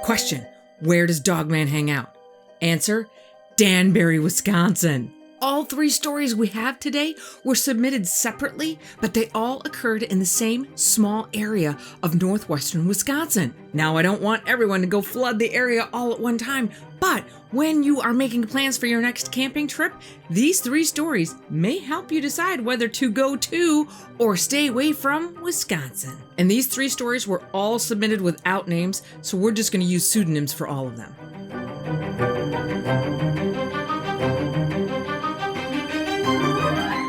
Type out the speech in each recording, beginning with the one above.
Question: where does Dogman hang out? Answer: Danbury, Wisconsin. All 3 stories we have today were submitted separately, but they all occurred in the same small area of northwestern Wisconsin. Now, I don't want everyone to go flood the area all at one time, but when you are making plans for your next camping trip, these 3 stories may help you decide whether to go to or stay away from Wisconsin. And these 3 stories were all submitted without names, so we're just going to use pseudonyms for all of them.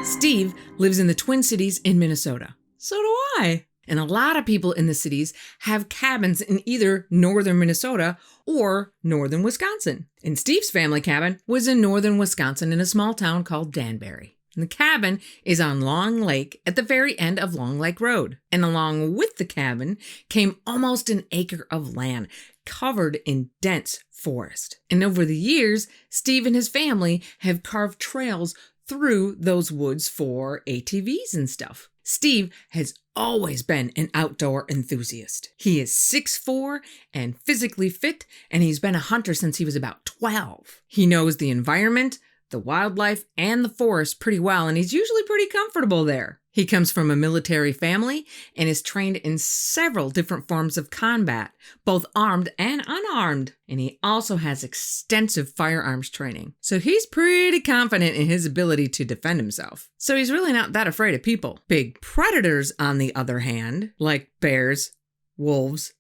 Steve lives in the Twin Cities in Minnesota. So do I. And a lot of people in the cities have cabins in either northern Minnesota or northern Wisconsin. And Steve's family cabin was in northern Wisconsin in a small town called Danbury. And the cabin is on Long Lake at the very end of Long Lake Road. And along with the cabin came almost an acre of land covered in dense forest. And over the years, Steve and his family have carved trails through those woods for ATVs and stuff. Steve has always been an outdoor enthusiast. He is 6'4" and physically fit, and he's been a hunter since he was about 12. He knows the environment, the wildlife, and the forest pretty well, and he's usually pretty comfortable there. He comes from a military family and is trained in several different forms of combat, both armed and unarmed. And he also has extensive firearms training. So he's pretty confident in his ability to defend himself. So he's really not that afraid of people. Big predators, on the other hand, like bears, wolves,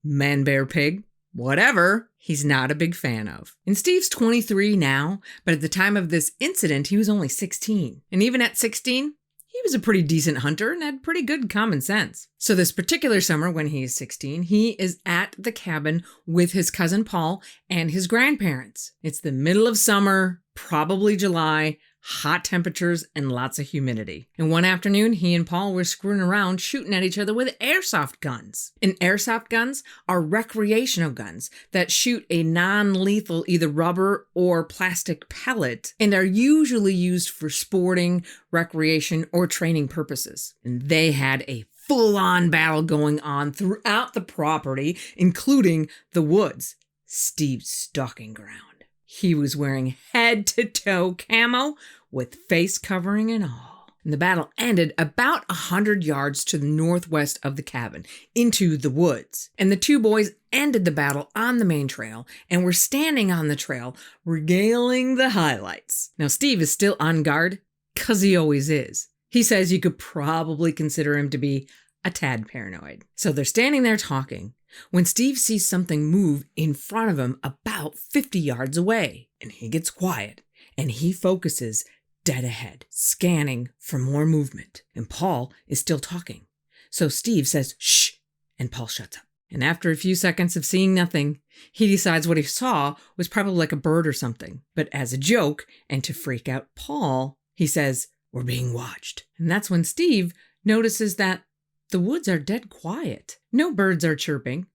man, bear, pig, whatever, he's not a big fan of. And Steve's 23 now, but at the time of this incident, he was only 16. And even at 16, he was a pretty decent hunter and had pretty good common sense. So this particular summer when he is 16, he is at the cabin with his cousin Paul and his grandparents. It's the middle of summer, probably July, hot temperatures and lots of humidity. And one afternoon, he and Paul were screwing around shooting at each other with airsoft guns. And airsoft guns are recreational guns that shoot a non-lethal either rubber or plastic pellet and are usually used for sporting, recreation, or training purposes. And they had a full-on battle going on throughout the property, including the woods, Steve's stalking ground. He was wearing head-to-toe camo with face covering and all. And the battle ended about 100 yards to the northwest of the cabin, into the woods. And the 2 boys ended the battle on the main trail and were standing on the trail, regaling the highlights. Now, Steve is still on guard, 'cause he always is. He says you could probably consider him to be a tad paranoid. So they're standing there talking when Steve sees something move in front of him about 50 yards away. And he gets quiet and he focuses dead ahead, scanning for more movement. And Paul is still talking. So Steve says, "Shh," and Paul shuts up. And after a few seconds of seeing nothing, he decides what he saw was probably like a bird or something. But as a joke and to freak out Paul, he says, "We're being watched." And that's when Steve notices that the woods are dead quiet. No birds are chirping.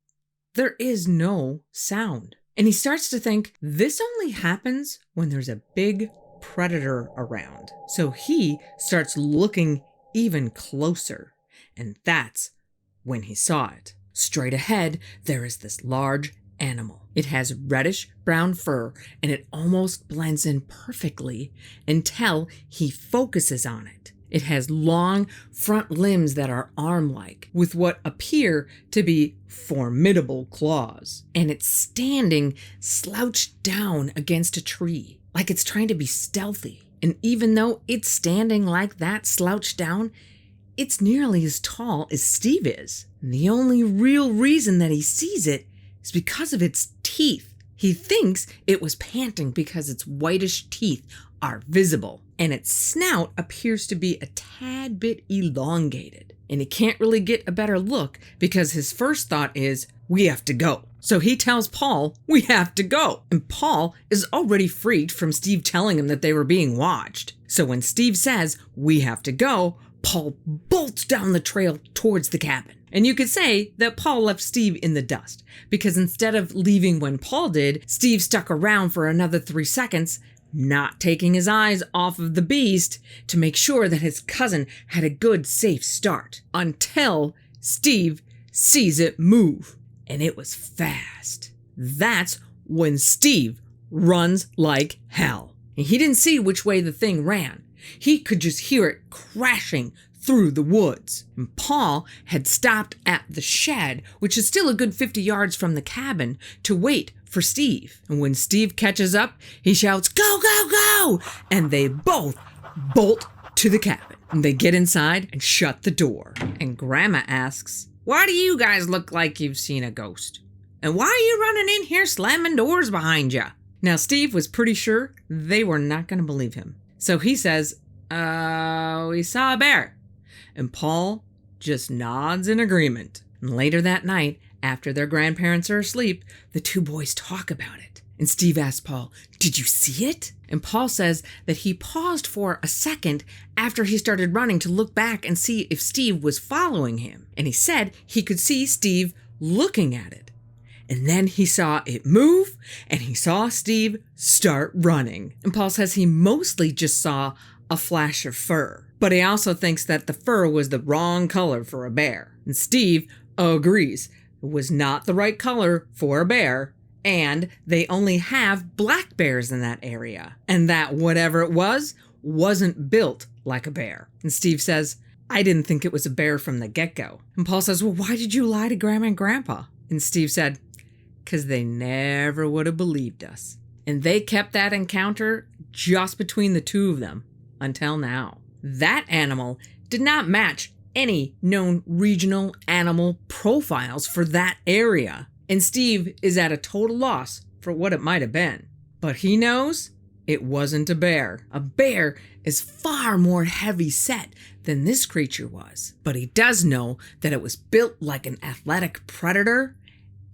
There is no sound. And he starts to think this only happens when there's a big predator around. So he starts looking even closer. And that's when he saw it. Straight ahead, there is this large animal. It has reddish brown fur and it almost blends in perfectly until he focuses on it. It has long front limbs that are arm-like, with what appear to be formidable claws. And it's standing slouched down against a tree, like it's trying to be stealthy. And even though it's standing like that, slouched down, it's nearly as tall as Steve is. And the only real reason that he sees it is because of its teeth. He thinks it was panting because its whitish teeth are visible, and its snout appears to be a tad bit elongated. And he can't really get a better look because his first thought is, "We have to go." So he tells Paul, "We have to go." And Paul is already freaked from Steve telling him that they were being watched. So when Steve says, "We have to go," Paul bolts down the trail towards the cabin. And you could say that Paul left Steve in the dust, because instead of leaving when Paul did, Steve stuck around for another 3 seconds, not taking his eyes off of the beast to make sure that his cousin had a good, safe start, until Steve sees it move. And it was fast. That's when Steve runs like hell. And he didn't see which way the thing ran. He could just hear it crashing through the woods. And Paul had stopped at the shed, which is still a good 50 yards from the cabin, to wait for Steve. And when Steve catches up, he shouts, "Go, go, go!" And they both bolt to the cabin. And they get inside and shut the door. And Grandma asks, "Why do you guys look like you've seen a ghost? And why are you running in here slamming doors behind you?" Now, Steve was pretty sure they were not going to believe him. So he says, "We saw a bear." And Paul just nods in agreement. And later that night, after their grandparents are asleep, the two boys talk about it. And Steve asks Paul, "Did you see it?" And Paul says that he paused for a second after he started running to look back and see if Steve was following him. And he said he could see Steve looking at it. And then he saw it move, and he saw Steve start running. And Paul says he mostly just saw a flash of fur, but he also thinks that the fur was the wrong color for a bear. And Steve agrees it was not the right color for a bear, and they only have black bears in that area, and that whatever it was wasn't built like a bear. And Steve says, "I didn't think it was a bear from the get-go." And Paul says, "Well, why did you lie to Grandma and Grandpa?" And Steve said, "'Cause they never would have believed us." And they kept that encounter just between the two of them until now. That animal did not match any known regional animal profiles for that area. And Steve is at a total loss for what it might have been. But he knows it wasn't a bear. A bear is far more heavy set than this creature was. But he does know that it was built like an athletic predator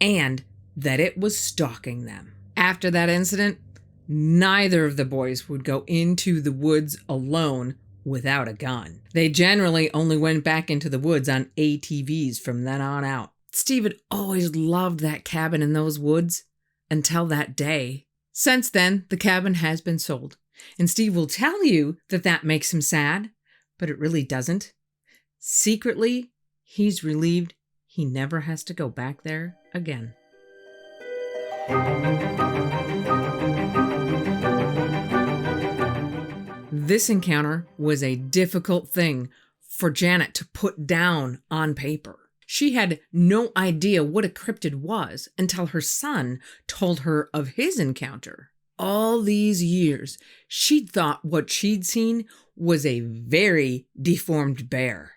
and that it was stalking them. After that incident, neither of the boys would go into the woods alone without a gun. They generally only went back into the woods on ATVs from then on out. Steve had always loved that cabin in those woods until that day. Since then, the cabin has been sold. And Steve will tell you that that makes him sad, but it really doesn't. Secretly, he's relieved he never has to go back there again. This encounter was a difficult thing for Janet to put down on paper. She had no idea what a cryptid was until her son told her of his encounter. All these years, she'd thought what she'd seen was a very deformed bear,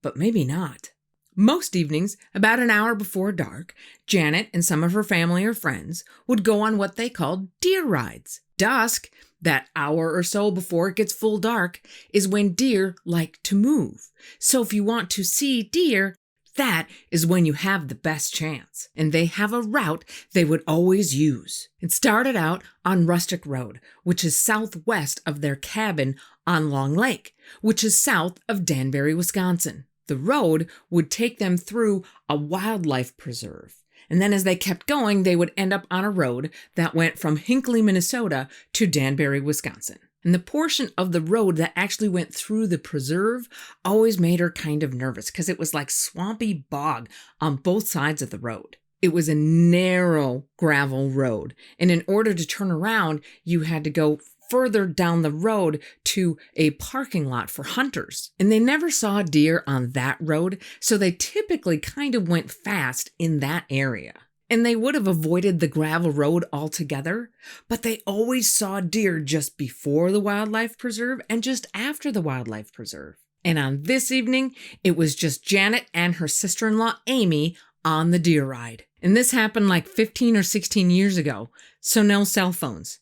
but maybe not. Most evenings, about an hour before dark, Janet and some of her family or friends would go on what they called deer rides. Dusk, that hour or so before it gets full dark, is when deer like to move. So if you want to see deer, that is when you have the best chance. And they have a route they would always use. It started out on Rustic Road, which is southwest of their cabin on Long Lake, which is south of Danbury, Wisconsin. The road would take them through a wildlife preserve. And then as they kept going, they would end up on a road that went from Hinckley, Minnesota to Danbury, Wisconsin. And the portion of the road that actually went through the preserve always made her kind of nervous because it was like swampy bog on both sides of the road. It was a narrow gravel road. And in order to turn around, you had to go further down the road to a parking lot for hunters. And they never saw deer on that road, so they typically kind of went fast in that area. And they would have avoided the gravel road altogether, but they always saw deer just before the wildlife preserve and just after the wildlife preserve. And on this evening, it was just Janet and her sister-in-law, Amy, on the deer ride. And this happened like 15 or 16 years ago, so no cell phones.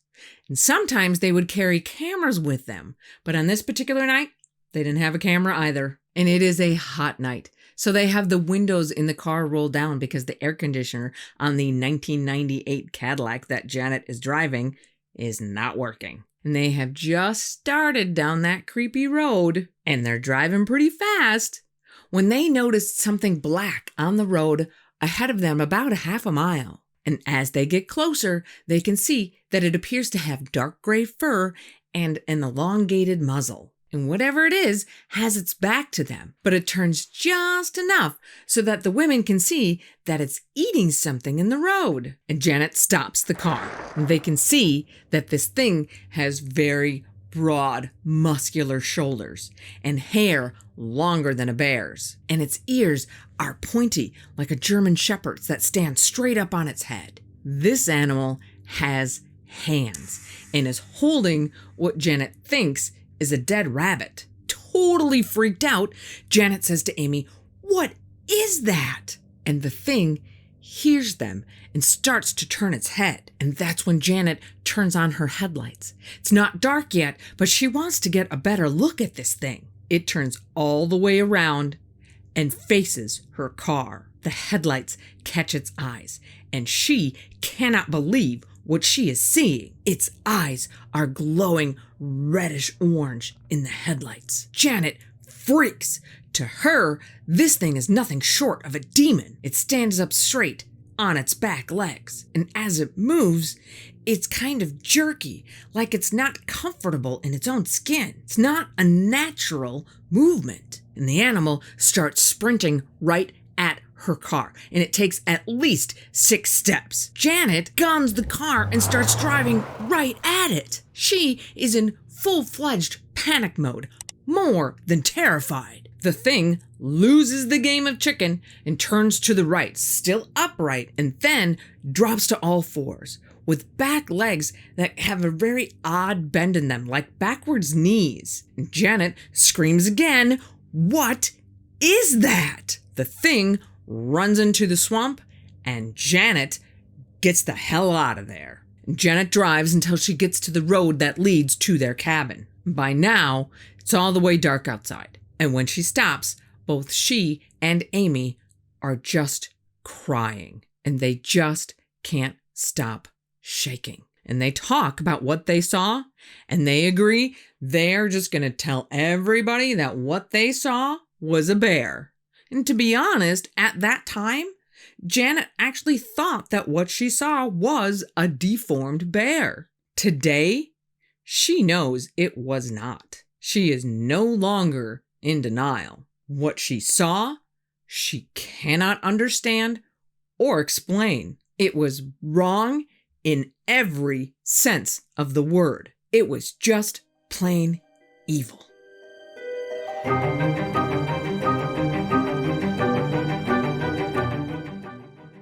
And sometimes they would carry cameras with them, but on this particular night, they didn't have a camera either. And it is a hot night. So they have the windows in the car rolled down because the air conditioner on the 1998 Cadillac that Janet is driving is not working. And they have just started down that creepy road, and they're driving pretty fast when they noticed something black on the road ahead of them about a half a mile. And as they get closer, they can see that it appears to have dark gray fur and an elongated muzzle. and whatever it is has its back to them, but it turns just enough so that the women can see that it's eating something in the road. And Janet stops the car, and they can see that this thing has very broad, muscular shoulders and hair longer than a bear's, and its ears are pointy like a German shepherd's that stand straight up on its head. This animal has hands and is holding what Janet thinks is a dead rabbit. Totally freaked out, Janet says to Amy, "What is that?" And the thing hears them and starts to turn its head. And that's when Janet turns on her headlights. It's not dark yet, but she wants to get a better look at this thing. It turns all the way around and faces her car. The headlights catch its eyes, and she cannot believe what she is seeing. Its eyes are glowing reddish orange in the headlights. Janet freaks. To her, this thing is nothing short of a demon. It stands up straight on its back legs, and as it moves, it's kind of jerky, like it's not comfortable in its own skin. It's not a natural movement, and the animal starts sprinting right at her car, and it takes at least 6 steps. Janet guns the car and starts driving right at it. She is in full-fledged panic mode, more than terrified. The thing loses the game of chicken and turns to the right, still upright, and then drops to all fours with back legs that have a very odd bend in them, like backwards knees. And Janet screams again, "What is that?" The thing runs into the swamp, and Janet gets the hell out of there. Janet drives until she gets to the road that leads to their cabin. By now, it's all the way dark outside. And when she stops, both she and Amy are just crying, and they just can't stop shaking. And they talk about what they saw, and they agree they're just going to tell everybody that what they saw was a bear. And to be honest, at that time, Janet actually thought that what she saw was a deformed bear. Today, she knows it was not. She is no longer in denial. What she saw, she cannot understand or explain. It was wrong in every sense of the word. It was just plain evil.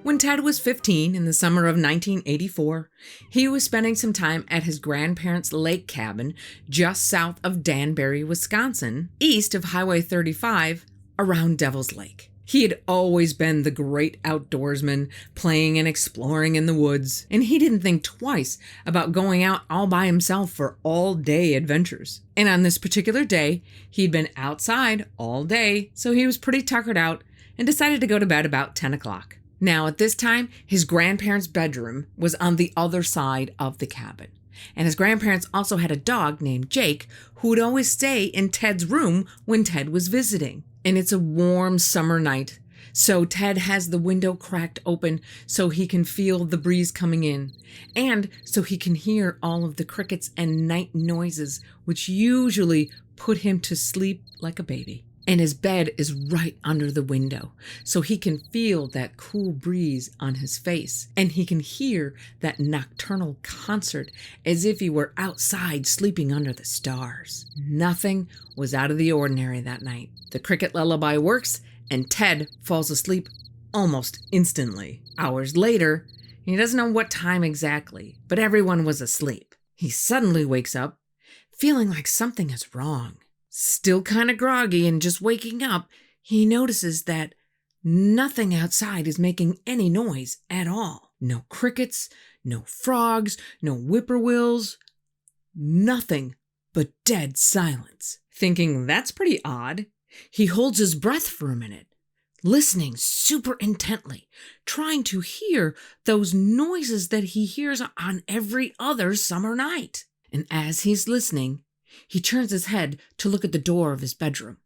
When Ted was 15 in the summer of 1984, he was spending some time at his grandparents' lake cabin just south of Danbury, Wisconsin, east of Highway 35, around Devil's Lake. He had always been the great outdoorsman, playing and exploring in the woods, and he didn't think twice about going out all by himself for all-day adventures. And on this particular day, he'd been outside all day, so he was pretty tuckered out and decided to go to bed about 10 o'clock. Now, at this time, his grandparents' bedroom was on the other side of the cabin. And his grandparents also had a dog named Jake who would always stay in Ted's room when Ted was visiting. And it's a warm summer night, so Ted has the window cracked open so he can feel the breeze coming in, and so he can hear all of the crickets and night noises, which usually put him to sleep like a baby. And his bed is right under the window, so he can feel that cool breeze on his face, and he can hear that nocturnal concert as if he were outside sleeping under the stars. Nothing was out of the ordinary that night. The cricket lullaby works, and Ted falls asleep almost instantly. Hours later, he doesn't know what time exactly, but everyone was asleep. He suddenly wakes up, feeling like something is wrong. Still kind of groggy and just waking up, he notices that nothing outside is making any noise at all. No crickets, no frogs, no whippoorwills, nothing but dead silence. Thinking that's pretty odd, he holds his breath for a minute, listening super intently, trying to hear those noises that he hears on every other summer night. And as he's listening, he turns his head to look at the door of his bedroom.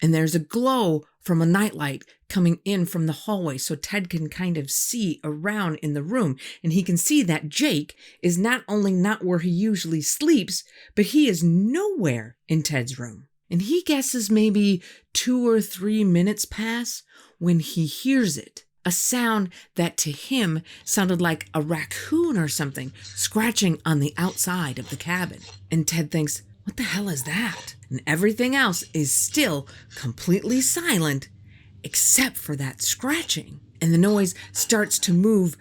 and there's a glow from a nightlight coming in from the hallway so Ted can kind of see around in the room, and he can see that Jake is not only not where he usually sleeps, but he is nowhere in Ted's room. And he guesses maybe 2 or 3 minutes pass when he hears it. A sound that to him sounded like a raccoon or something scratching on the outside of the cabin. And Ted thinks, what the hell is that? And everything else is still completely silent except for that scratching. And the noise starts to move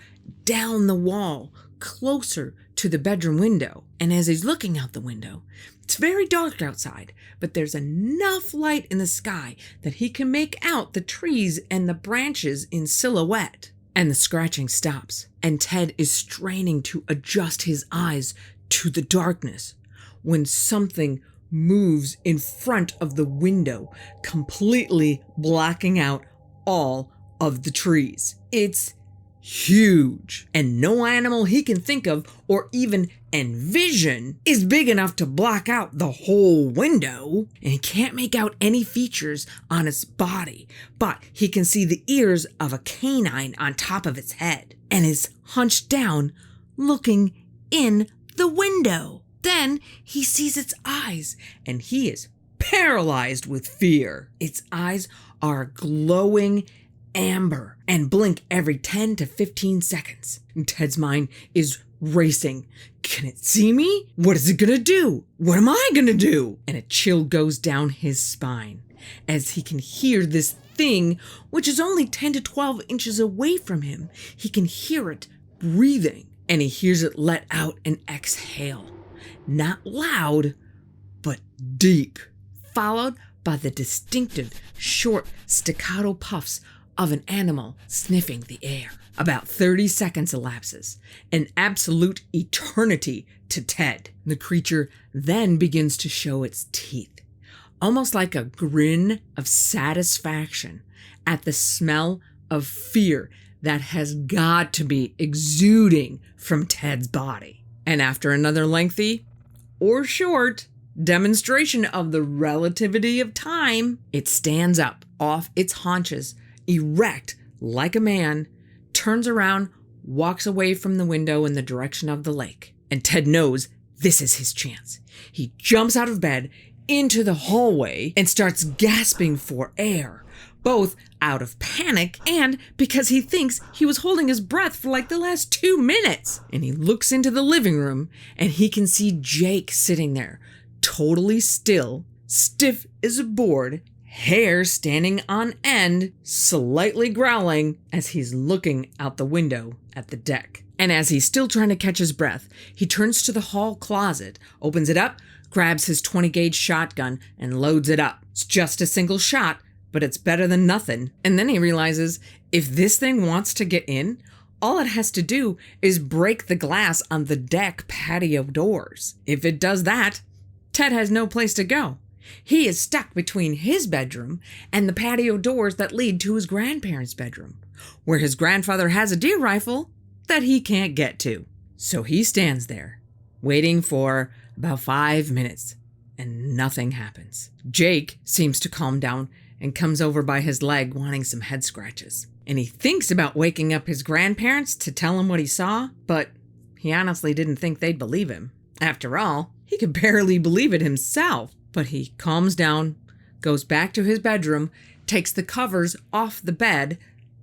down the wall closer to the bedroom window. And as he's looking out the window, it's very dark outside, but there's enough light in the sky that he can make out the trees and the branches in silhouette. And the scratching stops, and Ted is straining to adjust his eyes to the darkness when something moves in front of the window, completely blocking out all of the trees. It's huge, and no animal he can think of or even envision is big enough to block out the whole window. And he can't make out any features on its body, but he can see the ears of a canine on top of its head, and is hunched down looking in the window. Then he sees its eyes, and he is paralyzed with fear. Its eyes are glowing amber and blink every 10 to 15 seconds. And Ted's mind is racing. Can it see me? What is it gonna do? What am I gonna do? And a chill goes down his spine as he can hear this thing, which is only 10 to 12 inches away from him. He can hear it breathing, and he hears it let out an exhale. Not loud, but deep, followed by the distinctive, short, staccato puffs of an animal sniffing the air. About 30 seconds elapses, an absolute eternity to Ted. The creature then begins to show its teeth, almost like a grin of satisfaction at the smell of fear that has got to be exuding from Ted's body. And after another lengthy, or short, demonstration of the relativity of time, it stands up off its haunches, erect like a man, turns around, walks away from the window in the direction of the lake. And Ted knows this is his chance. He jumps out of bed into the hallway and starts gasping for air, both out of panic and because he thinks he was holding his breath for like the last 2 minutes. And he looks into the living room and he can see Jake sitting there, totally still, stiff as a board, hair standing on end, slightly growling as he's looking out the window at the deck. And as he's still trying to catch his breath, he turns to the hall closet, opens it up, grabs his 20-gauge shotgun, and loads it up. It's just a single shot, but it's better than nothing. And then he realizes if this thing wants to get in, all it has to do is break the glass on the deck patio doors. If it does that, Ted has no place to go. He is stuck between his bedroom and the patio doors that lead to his grandparents' bedroom, where his grandfather has a deer rifle that he can't get to. So he stands there, waiting for about 5 minutes, and nothing happens. Jake seems to calm down and comes over by his leg wanting some head scratches. And he thinks about waking up his grandparents to tell him what he saw, but he honestly didn't think they'd believe him. After all, he could barely believe it himself. But he calms down, goes back to his bedroom, takes the covers off the bed,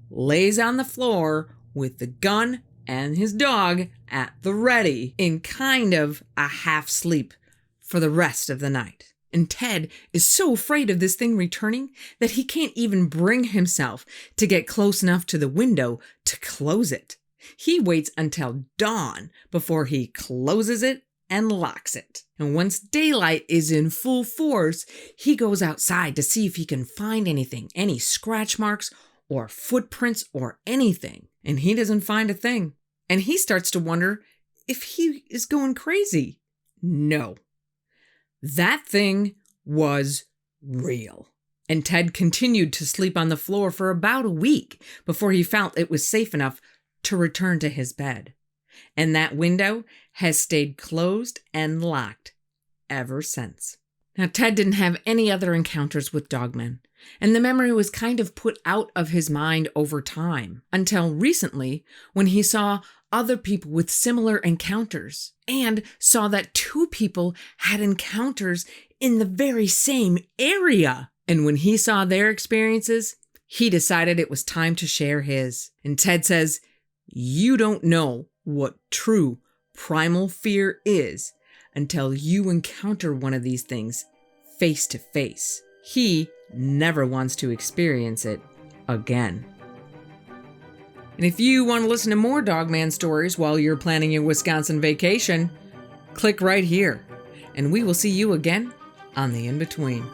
lays on the floor with the gun and his dog at the ready in kind of a half sleep for the rest of the night. And Ted is so afraid of this thing returning that he can't even bring himself to get close enough to the window to close it. He waits until dawn before he closes it and locks it. And once daylight is in full force, he goes outside to see if he can find anything, any scratch marks or footprints or anything. And he doesn't find a thing. And he starts to wonder if he is going crazy. No. That thing was real. And Ted continued to sleep on the floor for about a week before he felt it was safe enough to return to his bed. And that window has stayed closed and locked ever since. Now, Ted didn't have any other encounters with dogmen, and the memory was kind of put out of his mind over time, until recently when he saw other people with similar encounters and saw that two people had encounters in the very same area. And when he saw their experiences, he decided it was time to share his. And Ted says, "You don't know what true primal fear is until you encounter one of these things face to face." He never wants to experience it again. And if you want to listen to more Dogman stories while you're planning your Wisconsin vacation, click right here, and we will see you again on the In-Between.